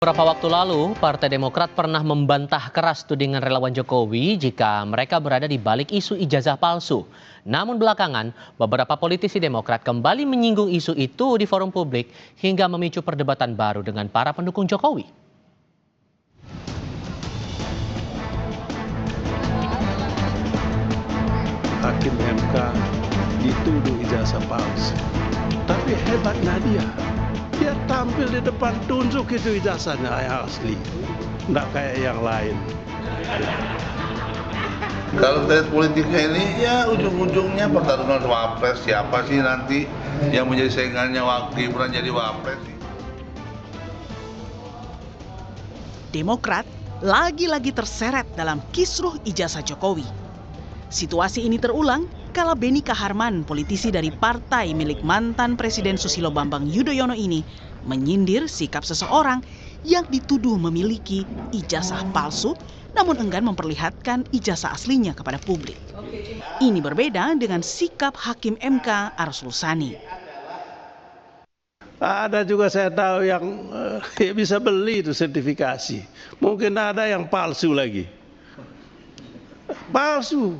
Beberapa waktu lalu, Partai Demokrat pernah membantah keras tudingan relawan Jokowi jika mereka berada di balik isu ijazah palsu. Namun belakangan, beberapa politisi Demokrat kembali menyinggung isu itu di forum publik hingga memicu perdebatan baru dengan para pendukung Jokowi. Hakim MK dituduh ijazah palsu. Tapi hebatnya dia tampil di depan tunjuk itu ijazahnya yang asli. Nggak kayak yang lain. Kalau kita lihat politiknya ini ya ujung-ujungnya pertarungan wapres, siapa sih nanti yang menjadi saingannya Gibran jadi wapres. Demokrat lagi-lagi terseret dalam kisruh ijazah Jokowi. Situasi ini terulang kala Beni Kaharman, politisi dari partai milik mantan Presiden Susilo Bambang Yudhoyono ini, menyindir sikap seseorang yang dituduh memiliki ijazah palsu namun enggan memperlihatkan ijazah aslinya kepada publik. Ini berbeda dengan sikap Hakim MK Arsul Sani. Ada juga saya tahu yang bisa beli itu sertifikasi. Mungkin ada yang palsu lagi. Palsu.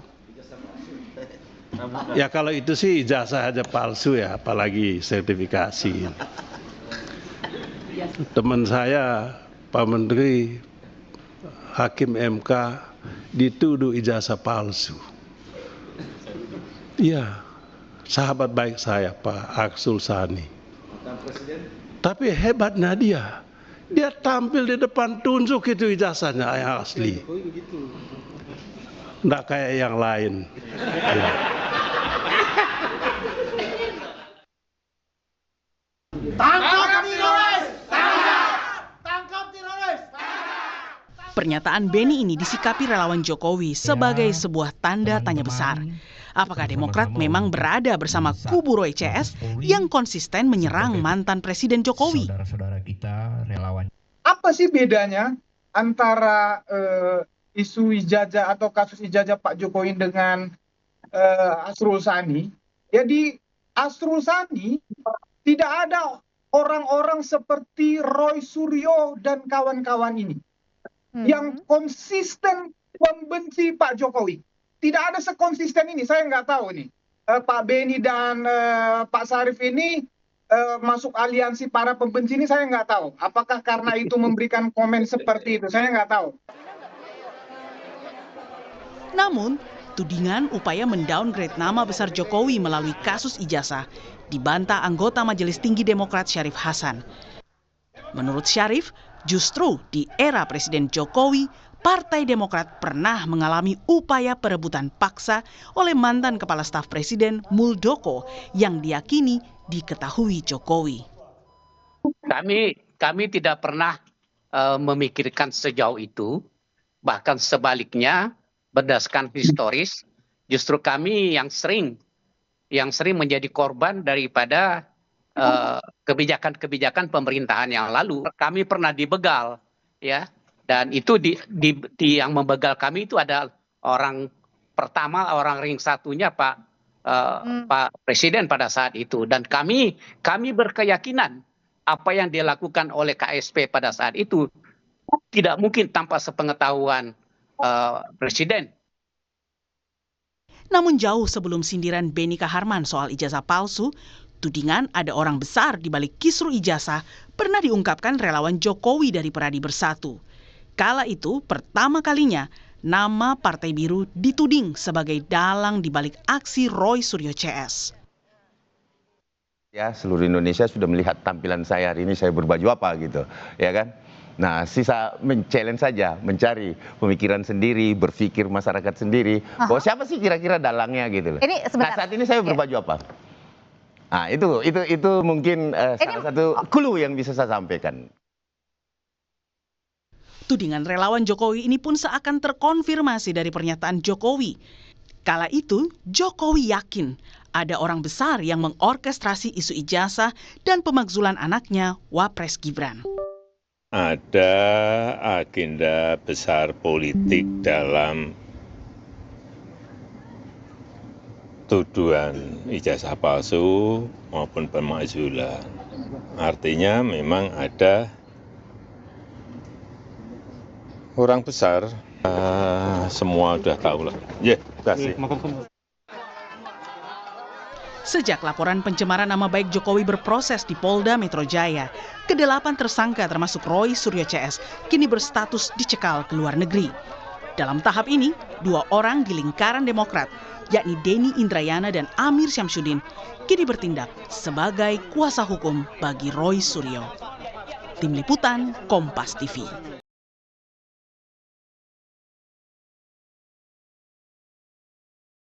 Ya kalau itu sih ijazah aja palsu ya, apalagi sertifikasi. Teman saya, Pak Menteri, Hakim MK dituduh ijazah palsu. Iya, sahabat baik saya Pak Arsul Sani. Tapi hebatnya dia tampil di depan tunjuk itu ijazahnya yang asli. Nggak kayak yang lain. Tangkap teroris! Tangkap teroris! Pernyataan Beni ini disikapi relawan Jokowi sebagai sebuah tanda tanya besar. Apakah Demokrat memang berada bersama kubu Roy CS yang konsisten menyerang mantan Presiden Jokowi? Saudara-saudara kita relawan. Apa sih bedanya antara isu ijazah atau kasus ijazah Pak Jokowi dengan Arsul Sani? Jadi Arsul Sani tidak ada orang-orang seperti Roy Suryo dan kawan-kawan ini yang konsisten membenci Pak Jokowi. Tidak ada sekonsisten ini, saya nggak tahu nih. Pak Beni dan Pak Sarif ini masuk aliansi para pembenci ini, saya nggak tahu. Apakah karena itu memberikan komen seperti itu, saya nggak tahu. Namun, tudingan upaya mendowngrade nama besar Jokowi melalui kasus ijazah dibantah anggota Majelis Tinggi Demokrat Syarif Hasan. Menurut Syarif, justru di era Presiden Jokowi, Partai Demokrat pernah mengalami upaya perebutan paksa oleh mantan Kepala Staf Presiden Muldoko yang diyakini diketahui Jokowi. Kami tidak pernah memikirkan sejauh itu, bahkan sebaliknya berdasarkan historis, justru kami yang sering menjadi korban daripada kebijakan-kebijakan pemerintahan yang lalu. Kami pernah dibegal, ya. Dan itu yang membegal kami itu ada orang pertama, orang ring satunya Pak Presiden pada saat itu. Dan kami berkeyakinan apa yang dilakukan oleh KSP pada saat itu tidak mungkin tanpa sepengetahuan Presiden. Namun jauh sebelum sindiran Beni Kaharman soal ijazah palsu, tudingan ada orang besar di balik kisruh ijazah pernah diungkapkan relawan Jokowi dari Peradi Bersatu. Kala itu pertama kalinya nama Partai Biru dituding sebagai dalang di balik aksi Roy Suryo CS. Ya, seluruh Indonesia sudah melihat tampilan saya hari ini, saya berbaju apa gitu, ya kan? Nah, sisa men-challenge saja, mencari pemikiran sendiri, berpikir masyarakat sendiri. Bahwa siapa sih kira-kira dalangnya gitu loh. Nah, saat ini saya berbaju apa? Nah, itu mungkin salah satu clue yang bisa saya sampaikan. Tudingan relawan Jokowi ini pun seakan terkonfirmasi dari pernyataan Jokowi. Kala itu, Jokowi yakin ada orang besar yang mengorkestrasi isu ijazah dan pemakzulan anaknya, Wapres Gibran. Ada agenda besar politik dalam tuduhan ijazah palsu maupun pemakzulan. Artinya memang ada Orang besar semua udah tahu lah. Ya, kasih. Sejak laporan pencemaran nama baik Jokowi berproses di Polda Metro Jaya, ke-8 tersangka termasuk Roy Suryo CS kini berstatus dicekal ke luar negeri. Dalam tahap ini, 2 orang di lingkaran Demokrat, yakni Denny Indrayana dan Amir Syamsuddin, kini bertindak sebagai kuasa hukum bagi Roy Suryo. Tim Liputan Kompas TV.